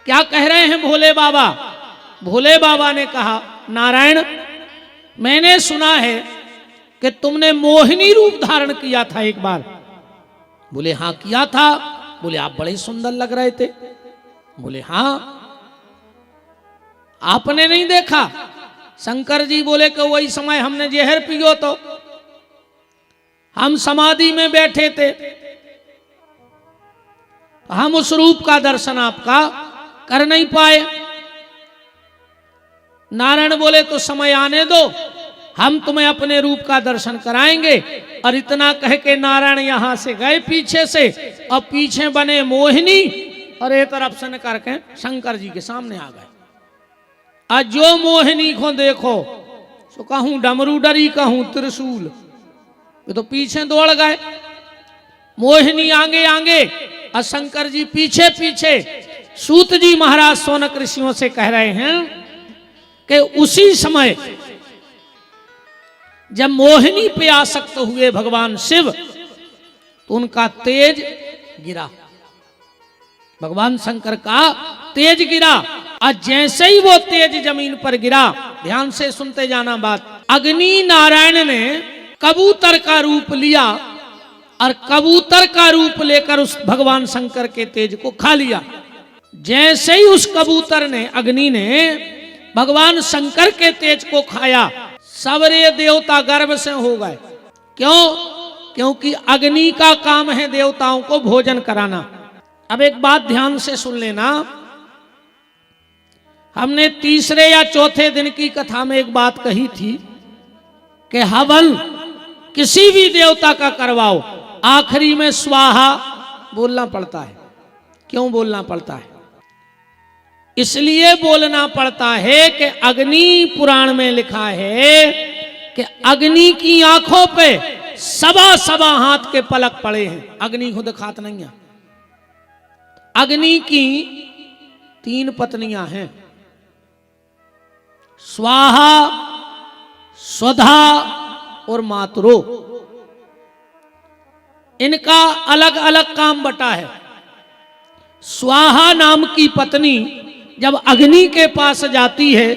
क्या कह रहे हैं भोले बाबा? भोले बाबा ने कहा, नारायण, मैंने सुना है कि तुमने मोहिनी रूप धारण किया था एक बार। बोले हाँ किया था। बोले आप बड़े सुंदर लग रहे थे। बोले हाँ, आपने नहीं देखा? शंकर जी बोले कि वही समय हमने जहर पियो तो हम समाधि में बैठे थे, हम उस रूप का दर्शन आपका कर नहीं पाए। नारायण बोले तो समय आने दो, हम तुम्हें अपने रूप का दर्शन कराएंगे। और इतना कह के नारायण यहां से गए पीछे से, और पीछे बने मोहिनी और एक तरफ से करके शंकर जी के सामने आ गए। आज जो मोहिनी को देखो तो कहूं डमरू डरी, कहूं त्रिशूल, ये तो पीछे दौड़ गए। मोहिनी आगे आगे और शंकर जी पीछे पीछे। सूत जी महाराज सोनक ऋषियों से कह रहे हैं कि उसी समय जब मोहिनी पे आसक्त हुए भगवान शिव तो उनका तेज गिरा, भगवान शंकर का तेज गिरा। और जैसे ही वो तेज जमीन पर गिरा, ध्यान से सुनते जाना बात, अग्नि नारायण ने कबूतर का रूप लिया और कबूतर का रूप लेकर उस भगवान शंकर के तेज को खा लिया। जैसे ही उस कबूतर ने, अग्नि ने भगवान शंकर के तेज को खाया, सबरे देवता गर्व से हो गए। क्यों? क्योंकि अग्नि का काम है देवताओं को भोजन कराना। अब एक बात ध्यान से सुन लेना, हमने तीसरे या चौथे दिन की कथा में एक बात कही थी कि हवन किसी भी देवता का करवाओ, आखिरी में स्वाहा बोलना पड़ता है। क्यों बोलना पड़ता है? इसलिए बोलना पड़ता है कि अग्नि पुराण में लिखा है कि अग्नि की आंखों पे सबा सबा हाथ के पलक पड़े हैं। अग्नि खुद खात नहीं है। अग्नि की 3 पत्नियां हैं, स्वाहा, स्वधा और मातरो। इनका अलग अलग काम बटा है। स्वाहा नाम की पत्नी जब अग्नि के पास जाती है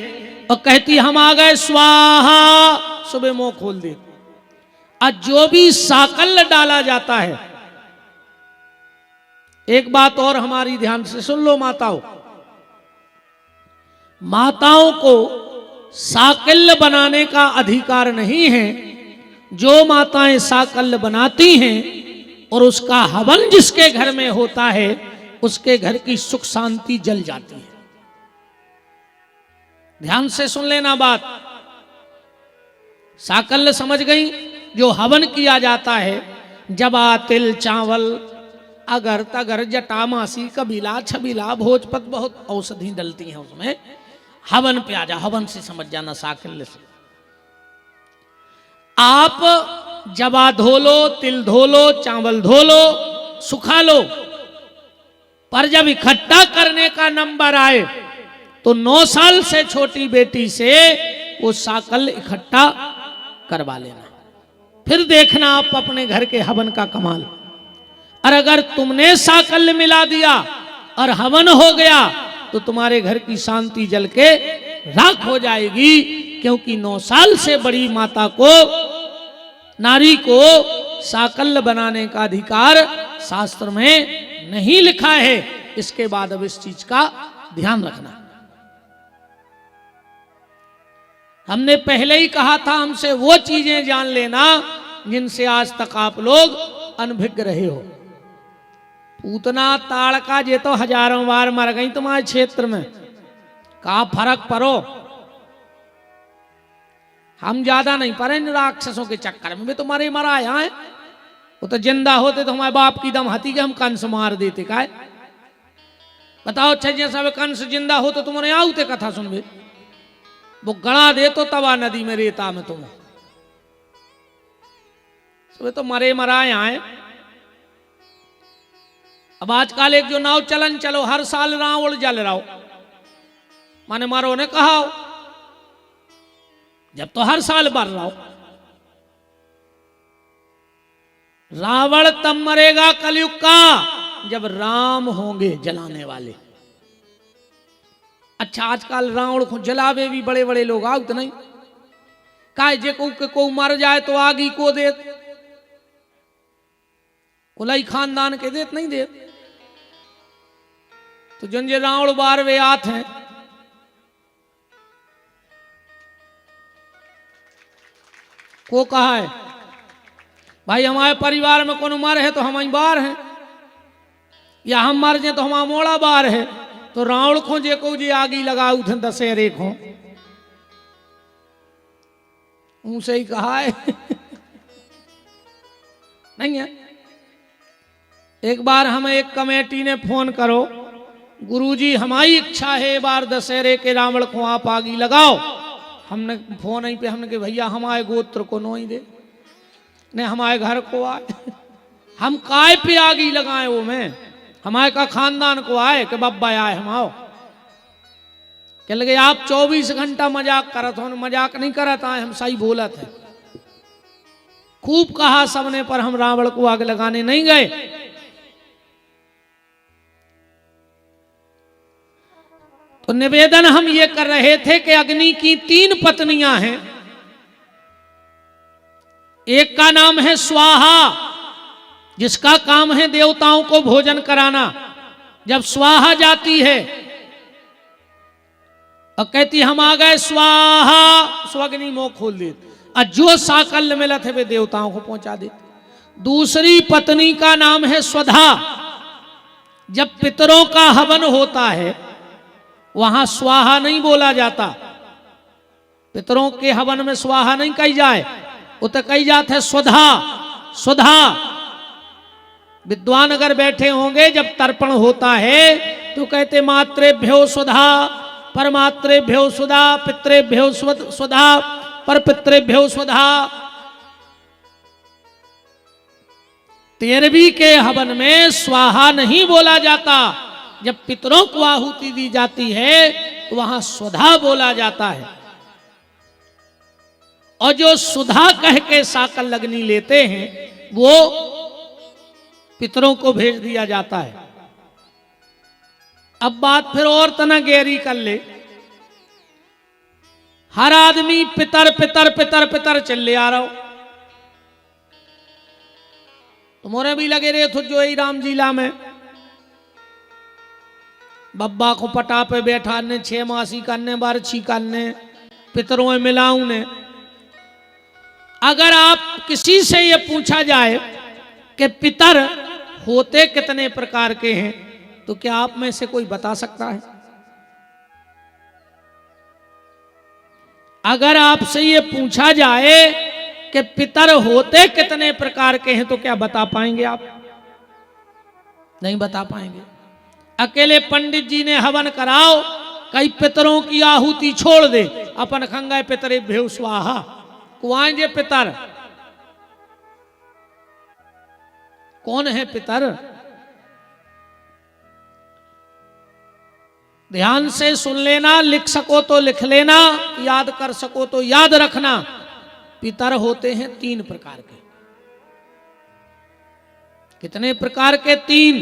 और कहती हम आ गए स्वाहा, सुबह मुंह खोल दे। और जो भी साकल्य डाला जाता है, एक बात और हमारी ध्यान से सुन लो माताओं, माताओं को साकल्य बनाने का अधिकार नहीं है। जो माताएं साकल्य बनाती हैं और उसका हवन जिसके घर में होता है, उसके घर की सुख शांति जल जाती है। ध्यान से सुन लेना बात। साकल्य समझ गई? जो हवन किया जाता है, जबा, तिल, चावल, अगर तगर, जटामासी, कबीला, छबीला, भोजपत, बहुत औषधि डलती हैं उसमें। हवन पे आ जा, हवन से समझ जाना, साकल्य से। आप जबा धो लो, तिल धो लो, चावल धो लो, सुखा लो, पर जब इकट्ठा करने का नंबर आए तो 9 साल से छोटी बेटी से वो साकल्य इकट्ठा करवा लेना। फिर देखना आप अपने घर के हवन का कमाल। और अगर तुमने साकल्य मिला दिया और हवन हो गया तो तुम्हारे घर की शांति जल के राख हो जाएगी। क्योंकि 9 साल से बड़ी माता को, नारी को साकल्य बनाने का अधिकार शास्त्र में नहीं लिखा है। इसके बाद अब इस चीज का ध्यान रखना। हमने पहले ही कहा था, हमसे वो चीजें जान लेना जिनसे आज तक आप लोग अनभिज्ञ रहे हो। पूतना ताड़का ये तो हजारों बार मर गई तुम्हारे क्षेत्र में, कहा फर्क पड़ो। हम ज्यादा नहीं पड़े इन राक्षसों के चक्कर में। तुम्हारे मरा है, वो तो जिंदा होते तो हमारे बाप की दम हती के हम कंस मार देते। का बताओ, छज्जे सब कंस जिंदा हो तो तुम्हारे यहाँ आते कथा सुनबे। वो गड़ा दे तो तवा नदी में, रेता में तुम सुबह तो मरे मराए आए। अब आजकल एक जो नाव चलन चलो, हर साल रावण जल रहा हो, माने मारो ने कहा हो, जब तो हर साल मर रहा हो। रावण तब मरेगा कलयुग का जब राम होंगे जलाने वाले। अच्छा आजकल रावण को जलावे भी बड़े बड़े लोग आउत नहीं काय जे को मर जाए तो आगी को देत कुलाई खानदान के देत नहीं देत। तो जन जे रावण बार वे आत हैं को कहा है भाई हमारे परिवार में कौन मर है तो हम बार हैं या हम मर जाए तो हमारा मोड़ा बार है। तो रावण को जे को जे आगी लगाऊ थे दशहरे को उनसे ही कहा है नहीं है। एक बार हमें एक कमेटी ने फोन करो गुरुजी हमारी इच्छा है बार दशहरे के रावण को आप आगी लगाओ। हमने फोन आई पे हमने कहा भैया हमारे गोत्र को नो ही दे ने हमारे घर को आए हम काय पे आगी लगाए वो में हमारे का खानदान को आए कि बब्बा आए हम आओ कह लगे आप 24 घंटा मजाक करत हो मजाक नहीं करत आए हम सही बोलत है। खूब कहा सबने पर हम रावण को आग लगाने नहीं गए। तो निवेदन हम ये कर रहे थे कि अग्नि की 3 पत्नियां हैं। एक का नाम है स्वाहा जिसका काम है देवताओं को भोजन कराना। जब स्वाहा जाती है और कहती हम आ गए स्वाहा स्वग्नि मुंह खोल दे और जो साकल्य मिला थे वे देवताओं को पहुंचा दे। दूसरी पत्नी का नाम है स्वधा। जब पितरों का हवन होता है वहां स्वाहा नहीं बोला जाता। पितरों के हवन में स्वाहा नहीं कही जाए वो तो कही जाता है स्वधा स्वधा। विद्वान अगर बैठे होंगे जब तर्पण होता है तो कहते मात्रेभ्यो स्वधा परमात्रेभ्यो स्वधा पितरेभ्यो स्वधा पर पितरेभ्यो स्वधा। 13वीं के हवन में स्वाहा नहीं बोला जाता। जब पितरों को आहुति दी जाती है तो वहां स्वधा बोला जाता है। और जो सुधा कह के साकल लगनी लेते हैं वो पितरों को भेज दिया जाता है। अब बात फिर और तना गहरी कर ले। हर आदमी पितर पितर पितर पितर चले आ रहा हो। तुम्हारे भी लगे रहे थे जो ही राम जिला में बब्बा को पटा पे बैठा ने 6 मासी करने बारछी करने पितरों में मिलाऊ ने। अगर आप किसी से ये पूछा जाए कि पितर होते कितने प्रकार के हैं तो क्या आप में से कोई बता सकता है? अगर आपसे ये पूछा जाए कि पितर होते कितने प्रकार के हैं तो क्या बता पाएंगे आप? नहीं बता पाएंगे। अकेले पंडित जी ने हवन कराओ कई पितरों की आहुति छोड़ दे अपन खंगाए पितरे भेव स्वाहा कुआं जे पितर। कौन है पितर? ध्यान से सुन लेना, लिख सको तो लिख लेना, याद कर सको तो याद रखना। पितर होते हैं 3 प्रकार के। कितने प्रकार के? 3।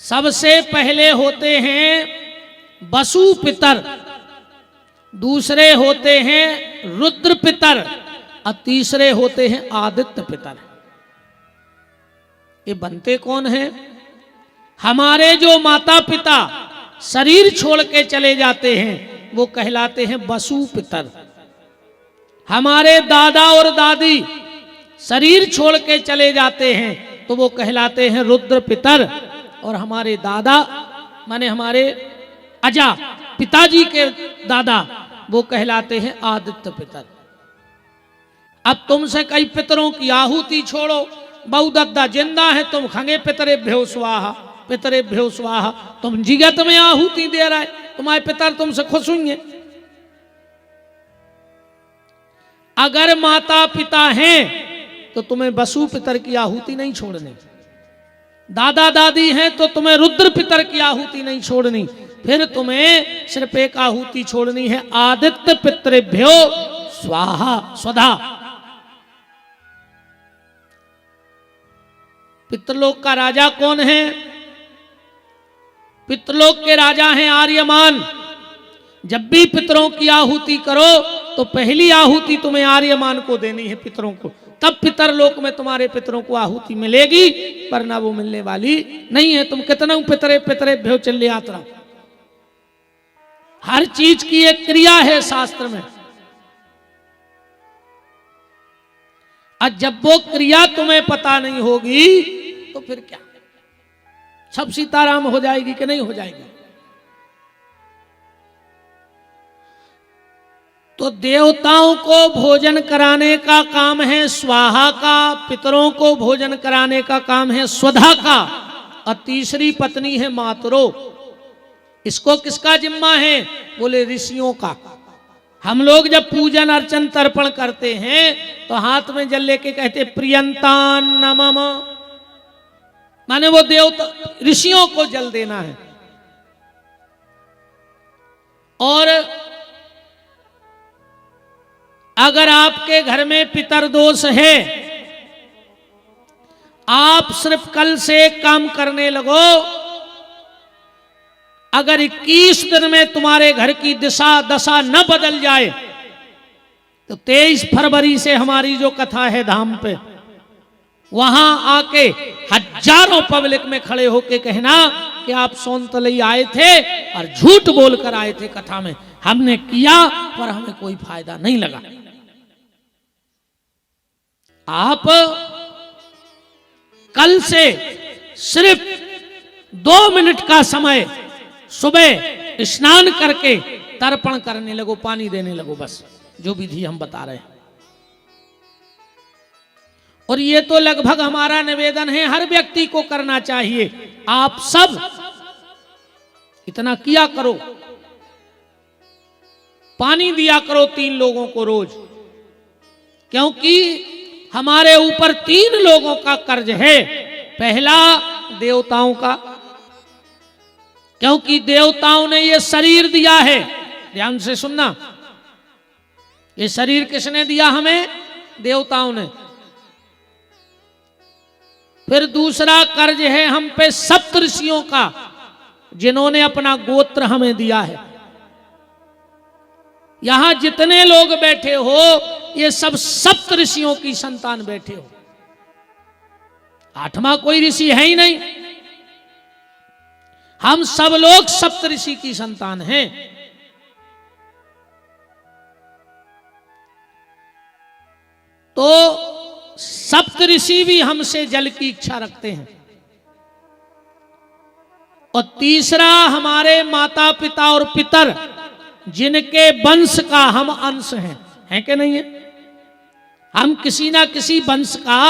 सबसे पहले होते हैं वसु पितर, दूसरे होते हैं रुद्र पितर और तीसरे होते हैं आदित्य पितर। ये बनते कौन हैं? हमारे जो माता पिता शरीर छोड़ के चले जाते हैं वो कहलाते हैं वसु पितर। हमारे दादा और दादी शरीर छोड़ के चले जाते हैं तो वो कहलाते हैं रुद्र पितर। और हमारे दादा माने हमारे अजा पिताजी के दादा वो कहलाते हैं आदित्य पितर। अब तुमसे कई पितरों की आहुति छोड़ो, बहु दद्दा जिंदा है तुम खंगे पितरे भ्यो स्वाहा पितरे भ्यो स्वाहा। तुम जिगत में आहुति दे रहा है, तुम्हारे पितर तुमसे खुश होंगे। अगर माता पिता हैं तो तुम्हें वसु पितर की आहुति नहीं छोड़नी। दादा दादी हैं तो तुम्हें रुद्र पितर की आहुति नहीं छोड़नी। फिर तुम्हें सिर्फ एक आहुति छोड़नी है, आदित्य पितरेभ्यो स्वाहा स्वधा। पितृलोक का राजा कौन है? पितृलोक के राजा हैं आर्यमान। जब भी पितरों की आहुति करो तो पहली आहुति तुम्हें आर्यमान को देनी है, पितरों को, तब पितर लोक में तुम्हारे पितरों को आहुति मिलेगी, वरना वो मिलने वाली नहीं है। तुम कितना पितरे पितरे भ्यो चले यात्रा। हर चीज की एक क्रिया है शास्त्र में, और जब वो क्रिया तुम्हें पता नहीं होगी तो फिर क्या, सब सीताराम हो जाएगी कि नहीं हो जाएगी। तो देवताओं को भोजन कराने का काम है स्वाहा का, पितरों को भोजन कराने का काम है स्वधा का, और तीसरी पत्नी है मातरो। इसको किसका जिम्मा है? बोले ऋषियों का। हम लोग जब पूजन अर्चन तर्पण करते हैं तो हाथ में जल लेके कहते प्रियंतान नमः, माने वो देवता ऋषियों को जल देना है। और अगर आपके घर में पितर दोष है, आप सिर्फ कल से एक काम करने लगो, अगर 21 दिन में तुम्हारे घर की दिशा दशा न बदल जाए तो 23 फरवरी से हमारी जो कथा है धाम पे, वहां आके हजारों पब्लिक में खड़े होके कहना कि आप सोनतलई आए थे और झूठ बोलकर आए थे कथा में, हमने किया पर हमें कोई फायदा नहीं लगा। आप कल से सिर्फ 2 मिनट का समय सुबह स्नान करके तर्पण करने लगो, पानी देने लगो, बस जो विधि हम बता रहे हैं। और ये तो लगभग हमारा निवेदन है, हर व्यक्ति को करना चाहिए। आप सब इतना किया करो, पानी दिया करो 3 लोगों को रोज, क्योंकि हमारे ऊपर 3 लोगों का कर्ज है। पहला देवताओं का, क्योंकि देवताओं ने ये शरीर दिया है, ध्यान से सुनना, ये शरीर किसने दिया हमें? देवताओं ने। फिर दूसरा कर्ज है हम पे सप्तऋषियों का, जिन्होंने अपना गोत्र हमें दिया है। यहां जितने लोग बैठे हो ये सब सप्तऋषियों की संतान बैठे हो, 8वां कोई ऋषि है ही नहीं। हम सब लोग सप्तऋषि की संतान हैं। तो सप्तऋषि भी हमसे जल की इच्छा रखते हैं। और तीसरा हमारे माता पिता और पितर, जिनके वंश का हम अंश हैं कि नहीं है? हम किसी ना किसी वंश का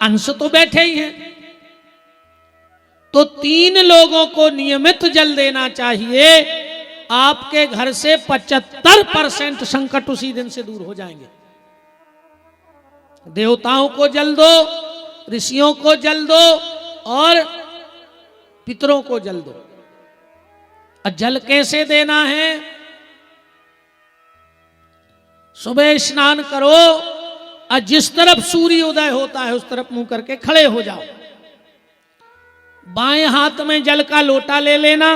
अंश तो बैठे ही हैं। तो 3 लोगों को नियमित जल देना चाहिए, आपके घर से 75% संकट उसी दिन से दूर हो जाएंगे। देवताओं को जल दो, ऋषियों को जल दो और पितरों को जल दो। और जल कैसे देना है? सुबह स्नान करो और जिस तरफ सूर्य उदय होता है उस तरफ मुंह करके खड़े हो जाओ। बाएं हाथ में जल का लोटा ले लेना,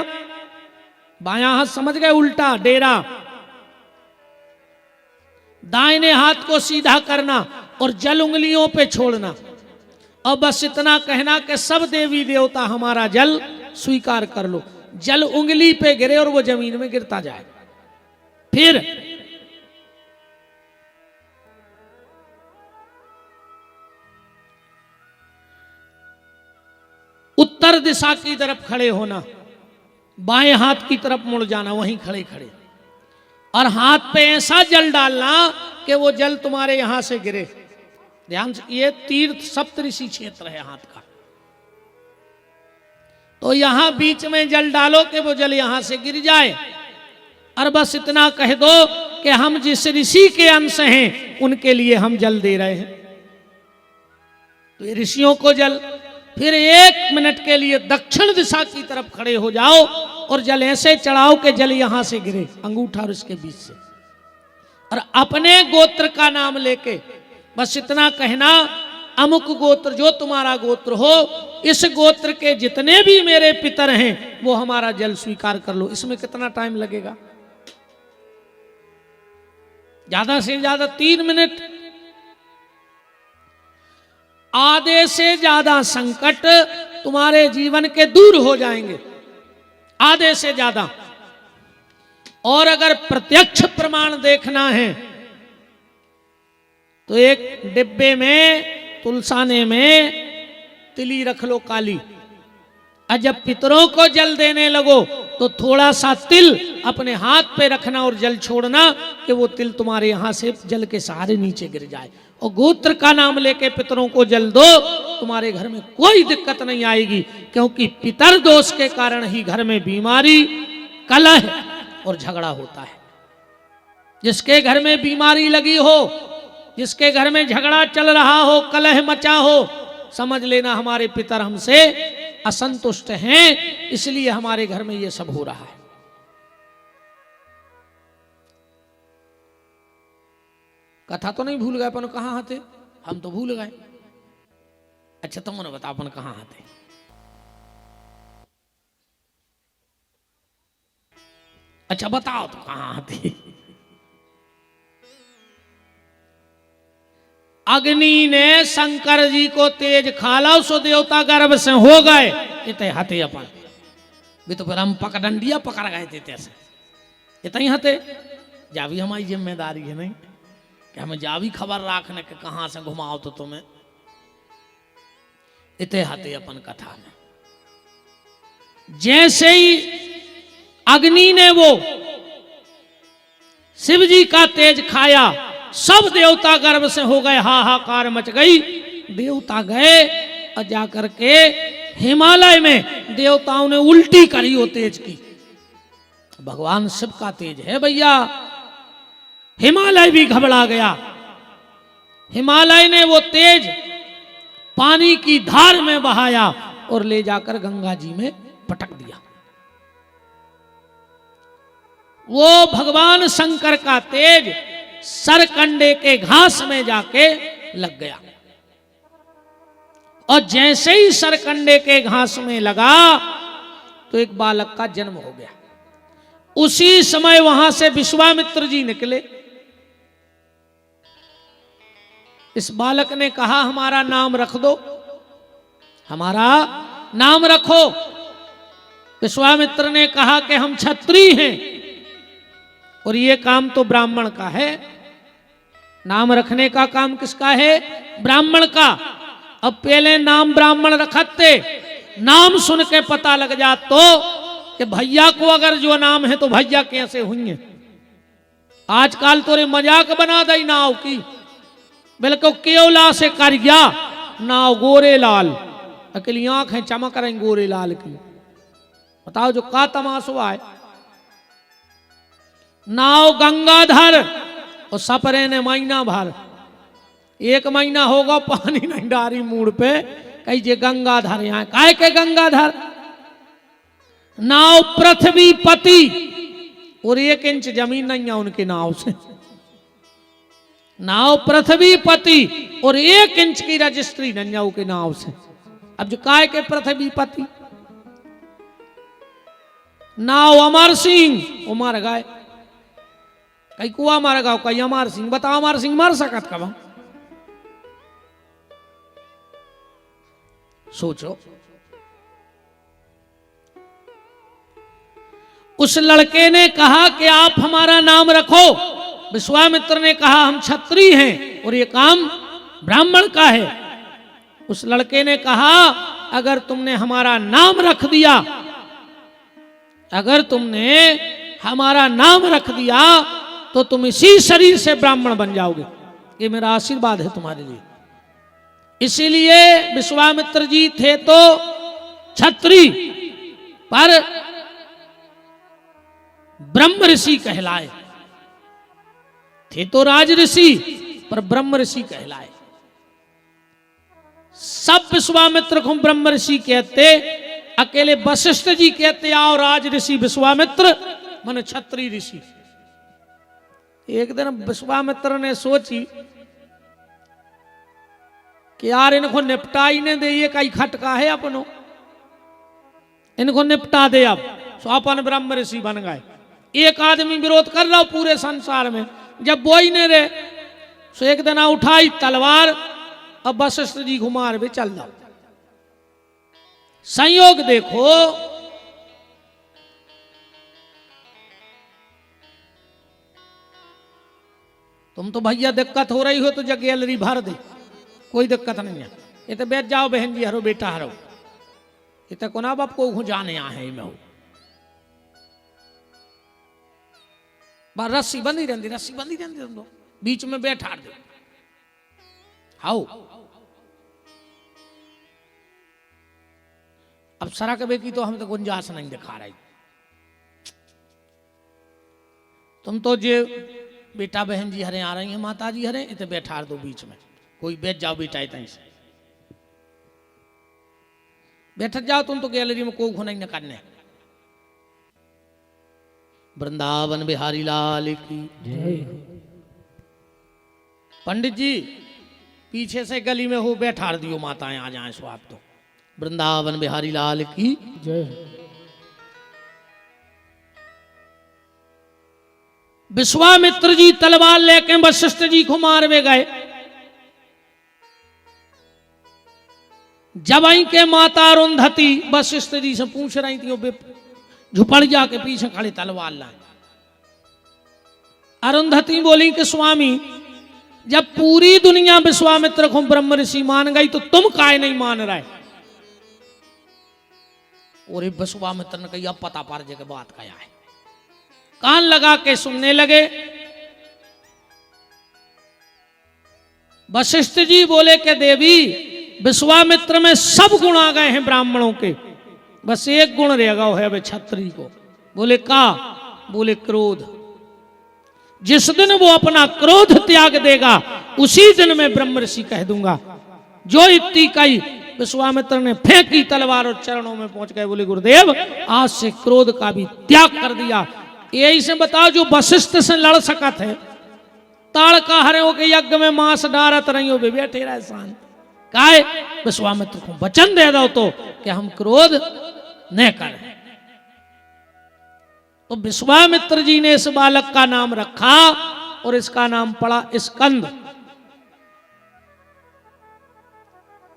बायां हाथ समझ गए उल्टा डेरा, दाहिने हाथ को सीधा करना और जल उंगलियों पे छोड़ना। और बस इतना कहना कि सब देवी देवता हमारा जल स्वीकार कर लो। जल उंगली पे गिरे और वो जमीन में गिरता जाए। फिर उत्तर दिशा की तरफ खड़े होना, बाएं हाथ की तरफ मुड़ जाना, वहीं खड़े खड़े, और हाथ पे ऐसा जल डालना कि वो जल तुम्हारे यहां से गिरे। ध्यान से, ये तीर्थ सप्तऋषि क्षेत्र है हाथ का। तो यहां बीच में जल डालो कि वो जल यहां से गिर जाए। और बस इतना कह दो कि हम जिस ऋषि के अंश हैं उनके लिए हम जल दे रहे हैं। तो ये ऋषियों को जल। फिर 1 मिनट के लिए दक्षिण दिशा की तरफ खड़े हो जाओ और जल ऐसे चढ़ाओ कि जल यहां से गिरे, अंगूठा और इसके बीच से। और अपने गोत्र का नाम लेके बस इतना कहना, अमुक गोत्र जो तुम्हारा गोत्र हो, इस गोत्र के जितने भी मेरे पितर हैं वो हमारा जल स्वीकार कर लो। इसमें कितना टाइम लगेगा? ज्यादा से ज्यादा 3 मिनट। आधे से ज्यादा संकट तुम्हारे जीवन के दूर हो जाएंगे, आधे से ज्यादा। और अगर प्रत्यक्ष प्रमाण देखना है तो एक डिब्बे में, तुलसाने में तिली रख लो काली, और जब पितरों को जल देने लगो तो थोड़ा सा तिल अपने हाथ पे रखना और जल छोड़ना कि वो तिल तुम्हारे यहां से जल के सहारे नीचे गिर जाए। और गोत्र का नाम लेके पितरों को जल दो, तुम्हारे घर में कोई दिक्कत नहीं आएगी, क्योंकि पितर दोष के कारण ही घर में बीमारी, कलह और झगड़ा होता है। जिसके घर में बीमारी लगी हो, जिसके घर में झगड़ा चल रहा हो, कलह मचा हो, समझ लेना हमारे पितर हमसे असंतुष्ट हैं, इसलिए हमारे घर में ये सब हो रहा है। कथा तो नहीं भूल गए अपन कहां आते? हम तो भूल गए। अच्छा तुमने बता अपन कहां आते? अच्छा बताओ तो कहां आते? अग्नि ने शंकर जी को तेज खाला, सो देवता गर्भ से हो गए। इतने हते अपन भी तो फिर हम पकड़ंडिया पकड़ गए थे तैसे। इतनी हते जा भी हमारी जिम्मेदारी है नहीं कि हमें जा भी खबर रखने के कहां से घुमाओ तो तुम्हें। इतने हते अपन कथा में। जैसे ही अग्नि ने वो शिव जी का तेज खाया, सब देवता गर्भ से हो गए, हाहाकार मच गई। देवता गए और जाकर के हिमालय में देवताओं ने उल्टी करी वो तेज की। भगवान शिव का तेज है भैया। हिमालय भी घबरा गया। हिमालय ने वो तेज पानी की धार में बहाया और ले जाकर गंगा जी में पटक दिया। वो भगवान शंकर का तेज सरकंडे के घास में जाके लग गया, और जैसे ही सरकंडे के घास में लगा तो एक बालक का जन्म हो गया। उसी समय वहां से विश्वामित्र जी निकले। इस बालक ने कहा हमारा नाम रख दो, हमारा नाम रखो। विश्वामित्र ने कहा कि हम क्षत्रिय हैं और ये काम तो ब्राह्मण का है। नाम रखने का काम किसका है? ब्राह्मण का। अब पहले नाम ब्राह्मण रखते, नाम सुन के पता लग जा तो कि भैया को अगर जो नाम है तो भैया कैसे हुई। आजकल तोरे मजाक बना दई नाव की, बिल्कुल केवला से कर गया नाव गोरे लाल, अकेली आंखें चमक रही गोरे लाल की। बताओ जो का तमाशा है। नाव गंगाधर और सपरे ने महीना भर, 1 महीना होगा पानी नहीं डारी मूड पे, कही जे गंगाधर यहाँ काय के गंगाधर। नाव पृथ्वी पति और 1 इंच जमीन नहीं है उनके नाव से। नाव पृथ्वी पति और 1 इंच की रजिस्ट्री नहीं है उनके नाव से। अब जो काय के पृथ्वी पति। नाव अमर सिंह वो मर गए, कई कुआ मार गाओ, कई अमर सिंह। बताओ अमर सिंह मर सकत कब? सोचो। उस लड़के ने कहा कि आप हमारा नाम रखो। विश्वामित्र ने कहा हम क्षत्रिय हैं और ये काम ब्राह्मण का है। उस लड़के ने कहा अगर तुमने हमारा नाम रख दिया, अगर तुमने हमारा नाम रख दिया तो तुम इसी शरीर से ब्राह्मण बन जाओगे। ये मेरा आशीर्वाद है तुम्हारे लिए। इसीलिए विश्वामित्र जी थे तो क्षत्रिय, पर ब्रह्म ऋषि कहलाए। थे तो राज ऋषि पर ब्रह्म ऋषि कहलाए। सब विश्वामित्र को ब्रह्म ऋषि कहते, अकेले वशिष्ठ जी कहते आओ राज ऋषि विश्वामित्र मन क्षत्रिय ऋषि। एक दिन विश्वामित्र ने सोची कि यार इनको निपटा ही ने दे, ये कई खटका है अपनो, इनको निपटा दे। अब सो अपन ब्रह्म ऋषि बन गए। एक आदमी विरोध कर रहा पूरे संसार में, जब वो ही नहीं रहे सो एक दिन उठाई तलवार, अब वशिष्ठ जी घुमार भी चल जाओ। संयोग देखो, तुम तो भैया दिक्कत हो रही हो तो जग गैलरी भर दे, कोई दिक्कत नहीं है। ये तो बैठ जाओ बहन जी, हरो बेटा हरो, ये तो कोना बाप को जाने यहाँ है मैं रस्सी बंदी रहती, रस्सी बंदी रहती, तुम बीच में बैठा दे। हाउ अब सरा कबे की तो हम तो गुंजाइश नहीं दिखा रही। तुम तो जे बेटा बहन जी हरे आ रही हैं, माता जी हरे, इतने बैठा दो बीच में, कोई बैठ जाओ बेटा इतने से बैठ जाओ। तुम तो गैलरी में कोई नहीं करने। वृंदावन बिहारी लाल की जय। पंडित जी पीछे से गली में हो बैठा दियो, माताएं आ जाएं सो आप तो। वृंदावन बिहारी लाल की जय। विश्वामित्र जी तलवार लेके वशिष्ठ जी को मारवे गए। जब आई के माता अरुंधति वशिष्ठ जी से पूछ रही थी, झुपड़ जाके पीछे खड़े तलवार लाए। अरुंधति बोली कि स्वामी जब पूरी दुनिया विश्वामित्र को ब्रह्म ऋषि मान गई तो तुम काहे नहीं मान रहे? और विश्वामित्र ने कही अब पता पार जगह बात क्या है। कान लगा के सुनने लगे। वशिष्ठ जी बोले कि देवी विश्वामित्र में सब गुण आ गए हैं ब्राह्मणों के, बस एक गुण रह गया है वे क्षत्रिय को। बोले का? बोले क्रोध। जिस दिन वो अपना क्रोध त्याग देगा उसी दिन मैं ब्रह्म ऋषि कह दूंगा। जो इतनी कही विश्वामित्र ने फेंकी तलवार और चरणों में पहुंच गए। बोले गुरुदेव आज से क्रोध का भी त्याग कर दिया। यही से बताओ जो वशिष्ठ से लड़ सका थे, ताड़ का हरे हो के यज्ञ में मांस डारत रही हो बैठे रहे शांत। काहे? विश्वामित्र को वचन दे दो तो कि हम क्रोध न करें। तो विश्वामित्र जी ने इस बालक का नाम रखा और इसका नाम पड़ा स्कंद।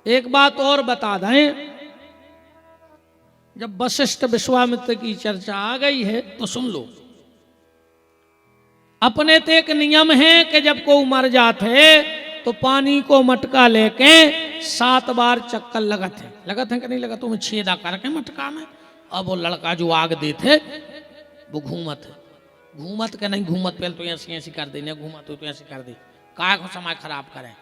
एक बात और बता दें, जब वशिष्ठ विश्वामित्र की चर्चा आ गई है तो सुन लो। अपने तो एक नियम है कि जब कोई मर जाते तो पानी को मटका लेके 7 बार चक्कर लगत है कि नहीं लगा? तुम्हें छेदा करके मटका में। अब वो लड़का जो आग देते वो घूमत के नहीं घूमत, पहले तो ऐसी ऐसी कर देने, घूमत हो तो ऐसी कर दे, काय को समय खराब करें।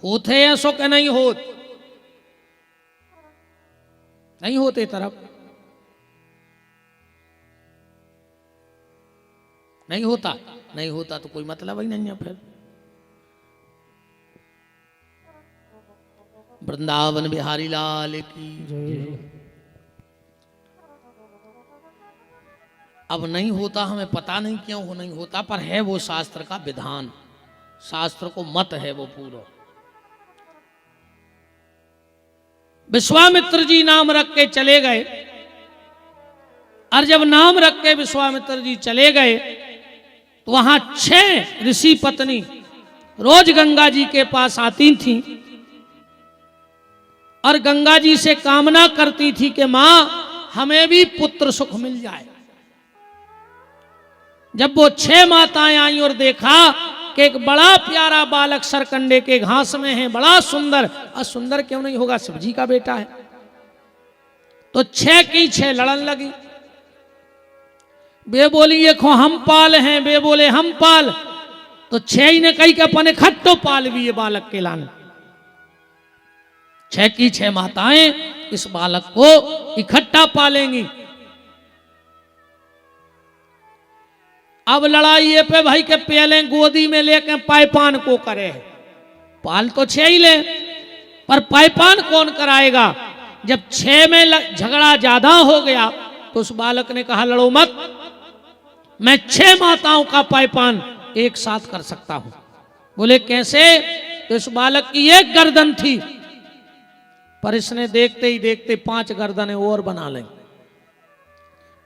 होते ऐसो के नहीं होत, नहीं होते तरफ नहीं होता, नहीं होता तो कोई मतलब ही नहीं है। फिर वृंदावन बिहारी लाल की जय। अब नहीं होता, हमें पता नहीं क्यों हो नहीं होता, पर है वो शास्त्र का विधान, शास्त्र को मत है वो पूरा। विश्वामित्र जी नाम रख के चले गए, और जब नाम रख के विश्वामित्र जी चले गए तो वहां 6 ऋषि पत्नी रोज गंगा जी के पास आती थी और गंगा जी से कामना करती थी कि मां हमें भी पुत्र सुख मिल जाए। जब वो 6 माताएं आई और देखा कि एक बड़ा प्यारा बालक सरकंडे के घास में है, बड़ा सुंदर, और सुंदर क्यों नहीं होगा, शिव जी का बेटा है, तो 6 की 6 लड़न लगी। वे बोली ये खो हम पाल हैं, वे बोले हम पाल, तो 6 ने कही कि अपन इकट्ठो पाल भी ये बालक के लाने। 6 की 6 माताएं इस बालक को इकट्ठा पालेंगी। अब लड़ाई ये पे भाई के पहले गोदी में लेके पायपान को करे, पाल तो 6 ही ले, पर पायपान कौन कराएगा? जब 6 में झगड़ा ज्यादा हो गया तो उस बालक ने कहा लड़ो मत, मैं 6 माताओं का पायपान एक साथ कर सकता हूं। बोले कैसे? तो इस बालक की एक गर्दन थी, पर इसने देखते ही देखते 5 गर्दनें और बना ली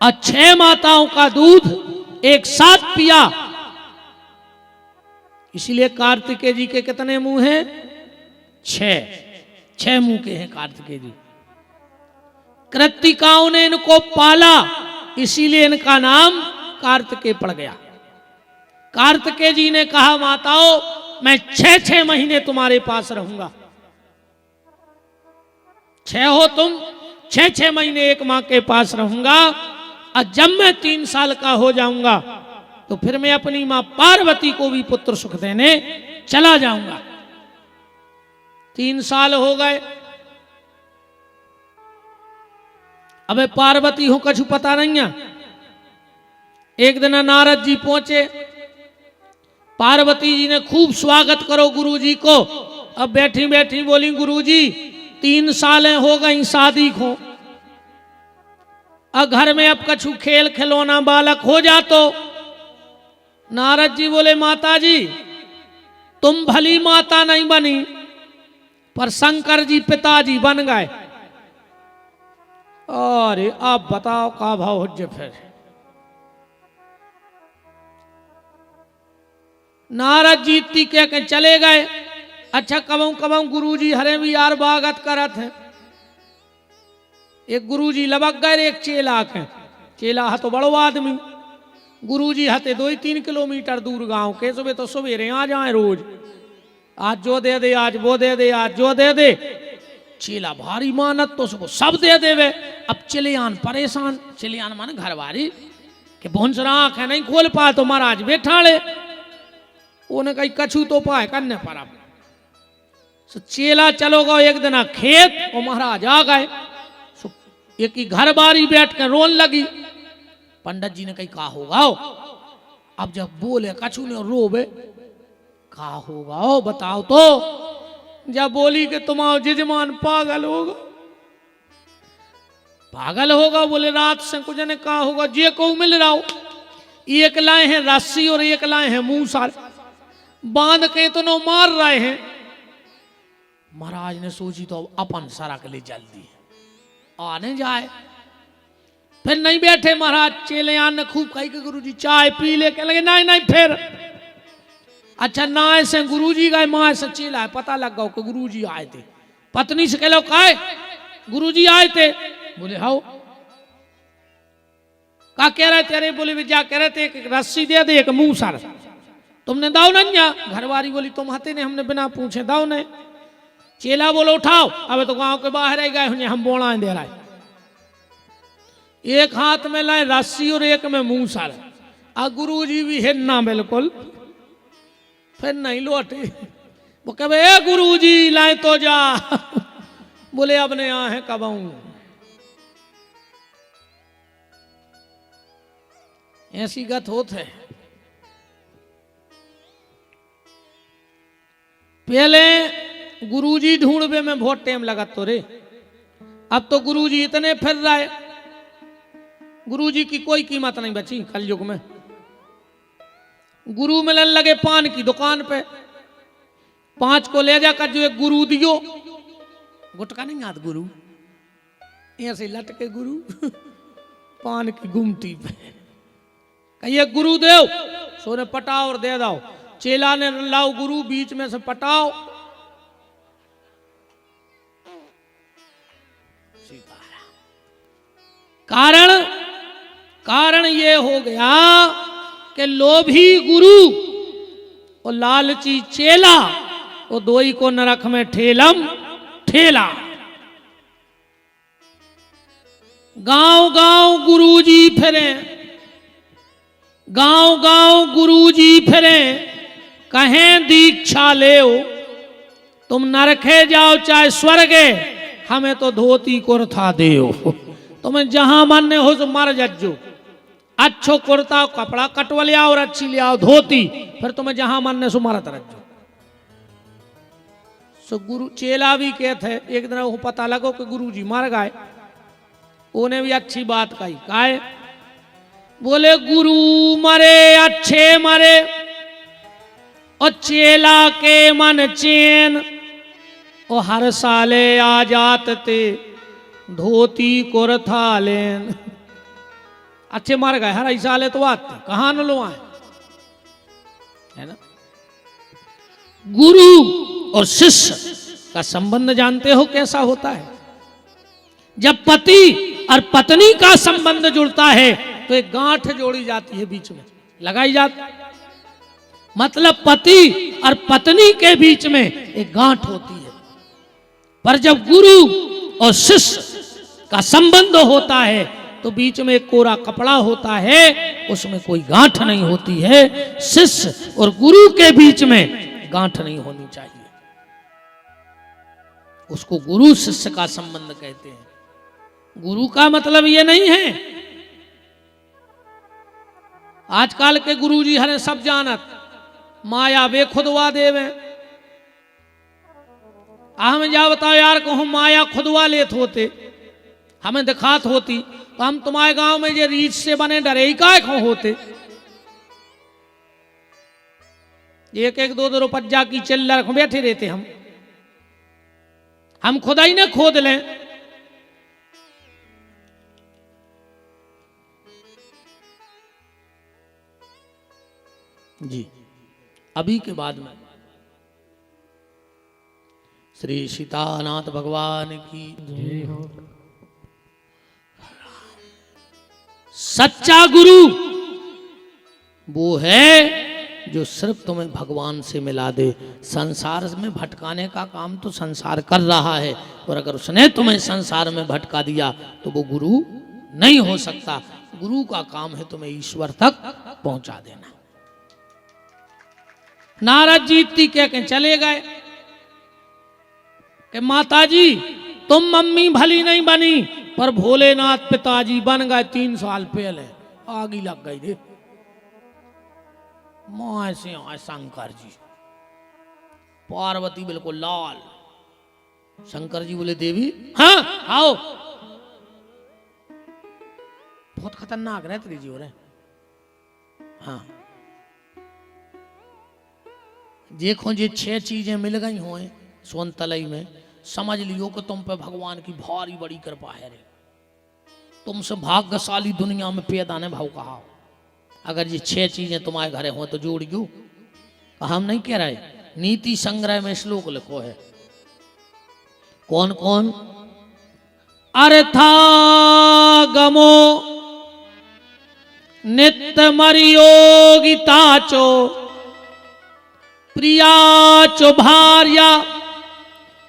और 6 माताओं का दूध एक साथ पिया। इसीलिए कार्तिकेय जी के कितने मुंह हैं? 6 मुंह के हैं कार्तिकेय जी। कृत्तिकाओं ने इनको पाला, इसीलिए इनका नाम कार्तिकेय पड़ गया। कार्तिकेय जी ने कहा, माताओं मैं 6 महीने तुम्हारे पास रहूंगा। 6 हो तुम, 6 महीने एक मां के पास रहूंगा, और जब मैं 3 साल का हो जाऊंगा तो फिर मैं अपनी मां पार्वती को भी पुत्र सुख देने चला जाऊंगा। 3 साल हो गए। अबे पार्वती हो कछु पता नहीं है। एक दिन नारद जी पहुंचे, पार्वती जी ने खूब स्वागत करो गुरु जी को। अब बैठी बैठी बोली, गुरु जी 3 सालें हो गई शादी को, अब घर में अब कछु खेल खिलौना बालक हो जा तो। नारद जी बोले, माता जी तुम भली माता नहीं बनी, पर शंकर जी पिताजी बन गए। अरे आप बताओ का भाव हो जे फिर। नारद जी ती कह के चले गए। अच्छा कबऊ कबऊ गुरु जी हरे भी यार बागत करत है। एक गुरु जी लबक गए एक चेला के। चेला हा तो बड़ो आदमी, गुरु जी हते 2-3 किलोमीटर दूर गांव के। सुबह तो सवेरे आ जाए रोज, आज जो दे दे, आज वो दे दे, आज जो दे दे। चेला भारी मानत तो सबको सब दे देवे। अब चिलियान परेशान, चिलियान माने घरवारी के भोंसरा आंख नहीं खोल पाए तो महाराज बैठा ले। उन्हें कहीं कछु तो पाए करने पर। अब चेला चलो गो एक दिन खेत, और महाराज आ गए। एक ही घर बारी बैठ कर रोन लगी। पंडित जी ने कही कहा होगा। अब जब बोले कछु ने रोवे, कहा होगा ओ बताओ तो। जब बोली कि तुम्हारा जजमान पागल होगा। पागल होगा बोले, रात से कुछ ने कहा होगा जे को मिल रहा हो। एक लाए हैं रस्सी और एक लाए हैं मूसा, बांध के तो नो मार रहे हैं। महाराज ने सोची तो अपन सड़क ले जल्दी आने जाए। फिर नहीं बैठे महाराज। चेले आने खूब कही कि गुरु जी चाय पी ले। कह लगे नहीं नहीं फिर। अच्छा ना ऐसे गुरु जी गए, माँ ऐसे चेला है, पता लग गया कि गुरु जी आए थे। पत्नी से कह लो का गुरु जी आए थे। बोले हाउ का कह रहे थे? अरे बोले विद्या कह रहे थे एक रस्सी दे दे एक मुंह सर, तुमने दाव नहीं। घरवारी बोली तुम हते ने, हमने बिना पूछे दाव नहीं। चेला बोलो उठाओ, अब तो गांव के बाहर ही गए हुए, हम बोला दे रहा है। एक हाथ में लाए रस्सी और एक में मुंह सर। आ गुरु जी भी हिलना बिल्कुल। फिर नहीं लौटे। वो कहे ए गुरु जी लाए तो जा। बोले अब ने यहाँ है कब आऊं। ऐसी गत होत है। पहले गुरुजी ढूंढवे में बहुत टाइम लगा तो रे। अब तो गुरुजी इतने फिर रहा है, गुरुजी की कोई कीमत नहीं बची कलयुग में। गुरु मिलन लगे पान की दुकान पे। 5 को ले जाकर जो एक गुरु दियो, गुटका नहीं याद गुरु, ऐसे लटके गुरु पान की गुमटी पे। कहिए गुरु देव सोने पटाओ और दे दो। चेला ने लाओ गुरु, बीच में से पटाओ। कारण ये हो गया कि लोभी गुरु और लालची चेला, वो दोई को नरक में ठेलम ठेला। गांव गांव गुरुजी फिरे, गांव गांव गुरुजी फिरे, कहें दीक्षा ले। तुम नरके जाओ चाहे स्वर्गे, हमें तो धोती कुर्ता देओ। तुम्हें जहां मन हो तो मर जज्जो। अच्छो कुर्ता कपड़ा कटवा ले आओ और अच्छी ले आओ धोती, फिर तुम्हें जहां मन ने सो मरत रज्जो। सो गुरु चेला भी कहते एक दिन वो पता लगो कि गुरु जी मर गए। उन्हें भी अच्छी बात कही। काहे? बोले गुरु मरे अच्छे मरे और चेला के मन चैन, और हर साले आ जात ते धोती कुरथा लेन। अच्छे मार गए हर साले तो आते कहाँ न लो आए, है ना। गुरु और शिष्य का संबंध जानते हो कैसा होता है? जब पति और पत्नी का संबंध जुड़ता है तो एक गांठ जोड़ी जाती है, बीच में लगाई जाती, मतलब पति और पत्नी के बीच में एक गांठ होती है। पर जब गुरु और शिष्य का संबंध होता है तो बीच में एक कोरा कपड़ा होता है, उसमें कोई गांठ नहीं होती है। शिष्य और गुरु के बीच में गांठ नहीं होनी चाहिए, उसको गुरु शिष्य का संबंध कहते हैं। गुरु का मतलब ये नहीं है आजकल के गुरुजी हरे सब जानत माया वे खुदवा देवे। हमें जा बताओ यार को हम माया खुदवा लेत होते, हमें दिखात होती तो हम तुम्हारे गांव में जे रीछ से बने डरे ही काय खो होते। एक एक दो दो रुपया की चिल्लर बैठे रहते हम खुदा ही ना खोद लें। जी अभी के बाद में श्री सीतानाथ भगवान की जय हो। सच्चा गुरु वो है जो सिर्फ तुम्हें भगवान से मिला दे। संसार में भटकाने का काम तो संसार कर रहा है, और अगर उसने तुम्हें संसार में भटका दिया तो वो गुरु नहीं हो सकता। गुरु का काम है तुम्हें ईश्वर तक पहुंचा देना। नारद जी इतनी कह के चले गए कि माताजी तुम मम्मी भली नहीं बनी, पर भोलेनाथ पिताजी बन गए 3 साल पहले। आगी लग गई रे मां से आए शंकर जी, पार्वती बिल्कुल लाल। शंकर जी बोले देवी हाँ आओ। बहुत खतरनाक रहते जी हो रहे। हाँ देखो ये 6 चीजें मिल गई हो सोन तलई में, समझ लियो कि तुम पे भगवान की भारी बड़ी कृपा है रे। तुमसे भाग्यशाली दुनिया में पैदा ने भाव कहा। अगर ये 6 चीजें तुम्हारे घरे हो तो जोड़ियो। हम नहीं कह रहे, नीति संग्रह में श्लोक लिखो है। कौन कौन? अर्थागमो नित्य मरियोगिताचो प्रियाचो भार्या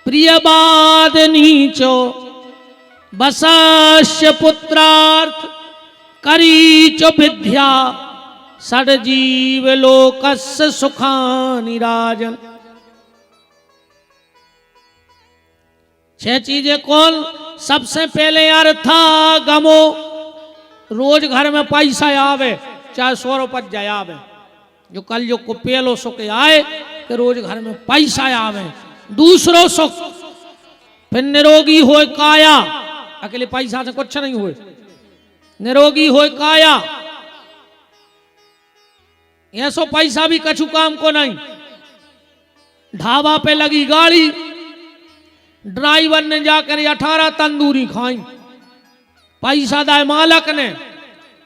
प्रियवाद नीचो बसस्य पुत्रार्थ करीचो विद्या षड्जीव लोकस्य सुखानि राजन। 6 चीजें कौन? सबसे पहले अर्थागमो, रोज घर में पैसा आवे, चाहे 100 रुपया आवे। जो कल जो कुपेलो सुख आए कि रोज घर में पैसा आवे। दूसरो सुख, फिर निरोगी हो काया, अकेले पैसा से कुछ नहीं हुए। निरोगी हो काया, ऐसो पैसा भी कछु काम को नहीं। ढाबा पे लगी गाड़ी, ड्राइवर ने जाकर 18 तंदूरी खाई, पैसा दाए मालक ने।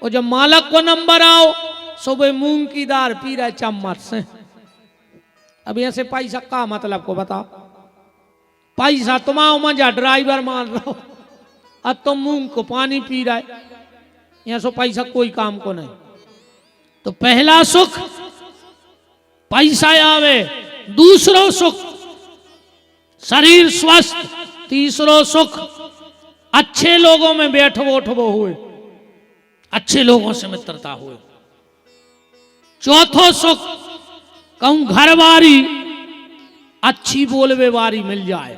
और जब मालक को नंबर आओ सुबह मूंग की दाल पी रहे चम्मच से। अब ऐसे पैसा का मतलब को बताओ? पैसा तुम्हारा मजा ड्राइवर मान रहा, अब तुम मूंग को पानी पी रहे, ऐसा पैसा कोई काम को नहीं। तो पहला सुख पैसा आवे, दूसरो सुख शरीर स्वस्थ, तीसरो सुख अच्छे लोगों में बैठो उठबो हुए, अच्छे लोगों से मित्रता हुए। चौथो सुख कहूं घरवारी अच्छी बोलवे वारी मिल जाए।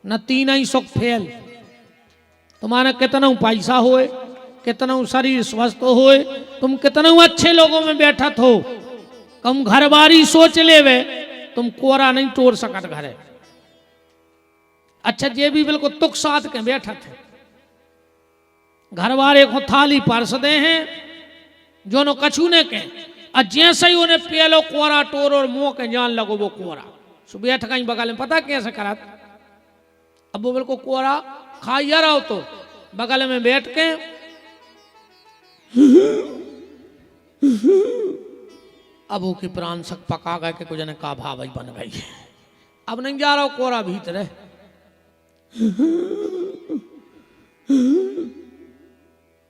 न 3 ही सुख फेल। तुम्हारा कितना पैसा होए, कितना शरीर स्वस्थ होए, तुम कितना अच्छे लोगों में बैठत हो, कम घरवारी सोच लेवे तुम कोरा नहीं तोड़ सकत घरे। अच्छा ये भी बिल्कुल तुक साथ के बैठत है। घरवारे को थाली परस दे हैं जो नो कछु ने के, और जैसे ही उन्हें पियलो कोरा टोर और मुंह के जान लगो वो कोरा सुबह ठकाई बगल में पता कैसे करा। अब वो बिल्कुल कोरा खाइया रहो तो बगल में बैठ के अब वो की प्राण सक पका गए कि कुछ ने कहा भाई बन गई। अब नहीं जा रहा कोरा भीतर है।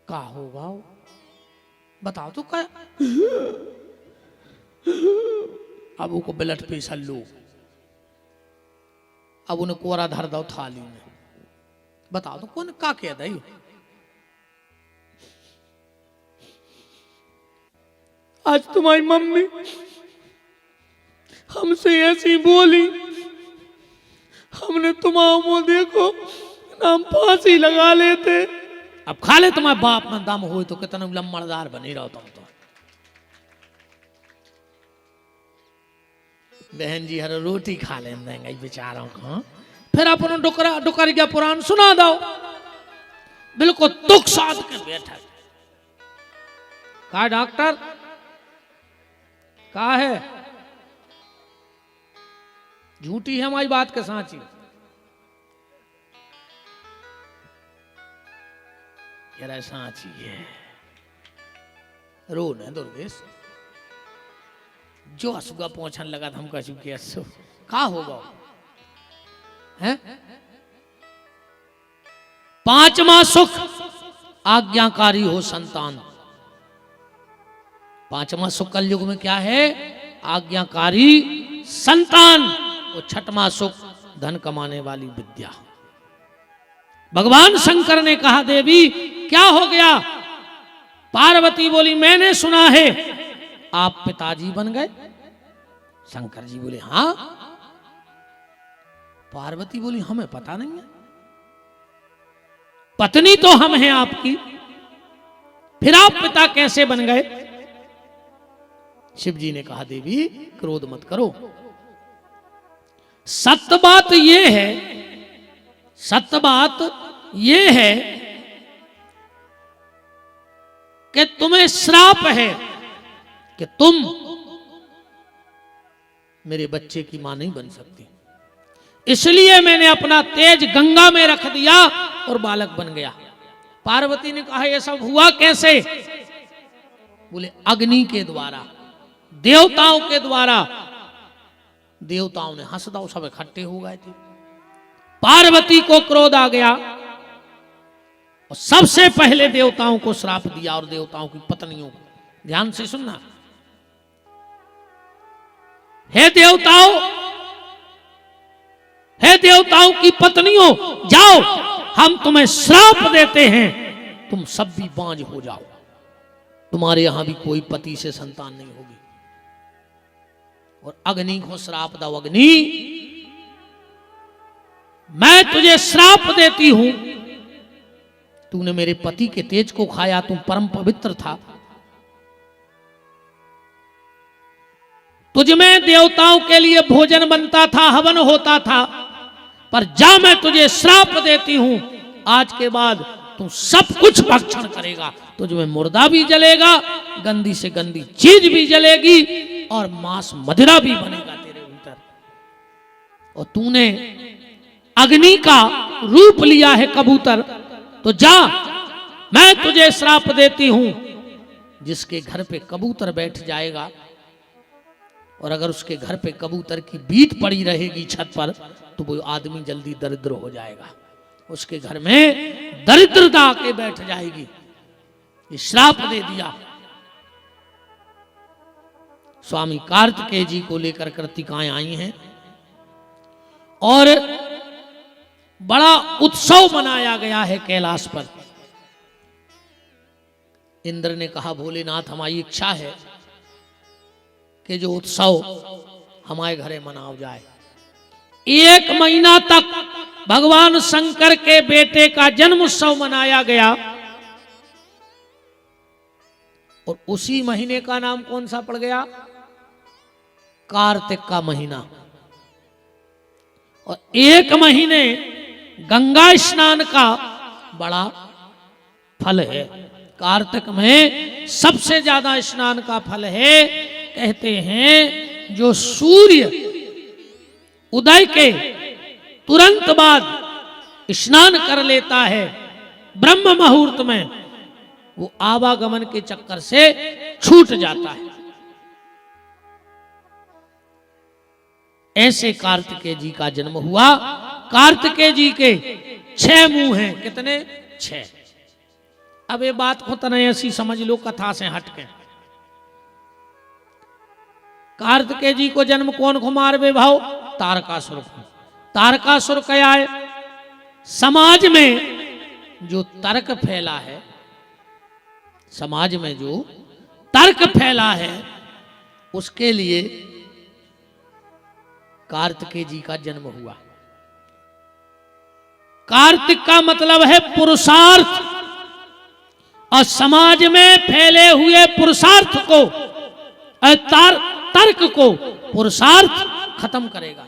का होगा बताओ तो क्या। अब वो ब्लड प्रेशर लो। अब उन्हें कोरा धर दो थाली में। बताओ तो कौन का कह दई। आज तुम्हारी मम्मी हमसे ऐसी बोली, हमने तुम्हारा मुंह देखो नाम फांसी लगा लेते। अब खा ले तुम्हारे बाप में दम हो तो कितना लम्बड़दार बनी रहो तुम तो। बहन जी हर रोटी खा ले देंगे बेचारों को। फिर अपन डुकर का पुराण सुना दो। बिल्कुल दुख साध के बैठा। कहा डॉक्टर कहा है झूठी है हमारी बात के सांची। यार सांची है रो न दुर्गेश जो असुगा पहुंचने लगा था हमको असु के असु का होगा है। पांचवा सुख आज्ञाकारी हो संतान। पांचवा सुख कलयुग में क्या है आज्ञाकारी संतान। और छठवां सुख धन कमाने वाली विद्या। भगवान शंकर ने कहा देवी क्या हो गया। पार्वती बोली मैंने सुना है आप पिताजी बन गए। शंकर जी बोले हाँ। पार्वती बोली हमें पता नहीं है। पत्नी तो हम हैं आपकी फिर आप पिता कैसे बन गए। शिव जी ने कहा देवी क्रोध मत करो। सत्य बात यह है सत्य बात यह है कि तुम्हें श्राप है कि तुम मेरे बच्चे की मां नहीं बन सकती। इसलिए मैंने अपना तेज गंगा में रख दिया और बालक बन गया। पार्वती ने कहा यह सब हुआ कैसे। बोले अग्नि के द्वारा देवताओं के द्वारा। देवताओं ने हंस दो सब इकट्ठे हो गए थे। पार्वती को क्रोध आ गया और सबसे पहले देवताओं को श्राप दिया और देवताओं की पत्नियों को। ध्यान से सुनना। हे देवताओं की पत्नियों जाओ हम तुम्हें श्राप देते हैं तुम सब भी बांझ हो जाओ। तुम्हारे यहां भी कोई पति से संतान नहीं होगी। और अग्नि को श्राप दो। अग्नि मैं तुझे श्राप देती हूं तूने मेरे पति के तेज को खाया। तू परम पवित्र था। तुझ में देवताओं के लिए भोजन बनता था हवन होता था। पर जा मैं तुझे श्राप देती हूं आज के बाद तू सब कुछ भक्षण करेगा। तुझ में मुर्दा भी जलेगा गंदी से गंदी चीज भी जलेगी और मांस मदिरा भी बनेगा तेरे भीतर। और तूने अग्नि का रूप लिया है कबूतर तो जा मैं तुझे श्राप देती हूं। जिसके घर पे कबूतर बैठ जाएगा और अगर उसके घर पे कबूतर की बीट पड़ी रहेगी छत पर तो वो आदमी जल्दी दरिद्र हो जाएगा। उसके घर में दरिद्रता आके बैठ जाएगी। ये श्राप दे दिया। स्वामी कार्तिकेय जी को लेकर कृतिकाएं आई हैं और बड़ा उत्सव मनाया गया है कैलाश पर। इंद्र ने कहा भोलेनाथ हमारी इच्छा है कि जो उत्सव हमारे घरे मनाओ जाए। 1 महीना तक भगवान शंकर के बेटे का जन्म उत्सव मनाया गया। और उसी महीने का नाम कौन सा पड़ गया कार्तिक का महीना। और 1 महीने गंगा स्नान का बड़ा फल है। कार्तिक में सबसे ज्यादा स्नान का फल है। कहते हैं जो सूर्य उदय के तुरंत बाद स्नान कर लेता है ब्रह्म मुहूर्त में, वो आवागमन के चक्कर से छूट जाता है। ऐसे कार्तिकेय जी का जन्म हुआ। कार्तिकेय जी के 6 मुंह हैं। कितने? 6। अब ये बात को तना ऐसी समझ लो कथा से हटके। कार्तिकेय जी को जन्म कौन को मारवे भाव? तारकासुर को। तारकासुर क्या है? समाज में जो तर्क फैला है, समाज में जो तर्क फैला है, उसके लिए कार्तिकेय जी का जन्म हुआ। कार्तिक का मतलब है पुरुषार्थ, और समाज में फैले हुए पुरुषार्थ को, तर्क को पुरुषार्थ खत्म करेगा।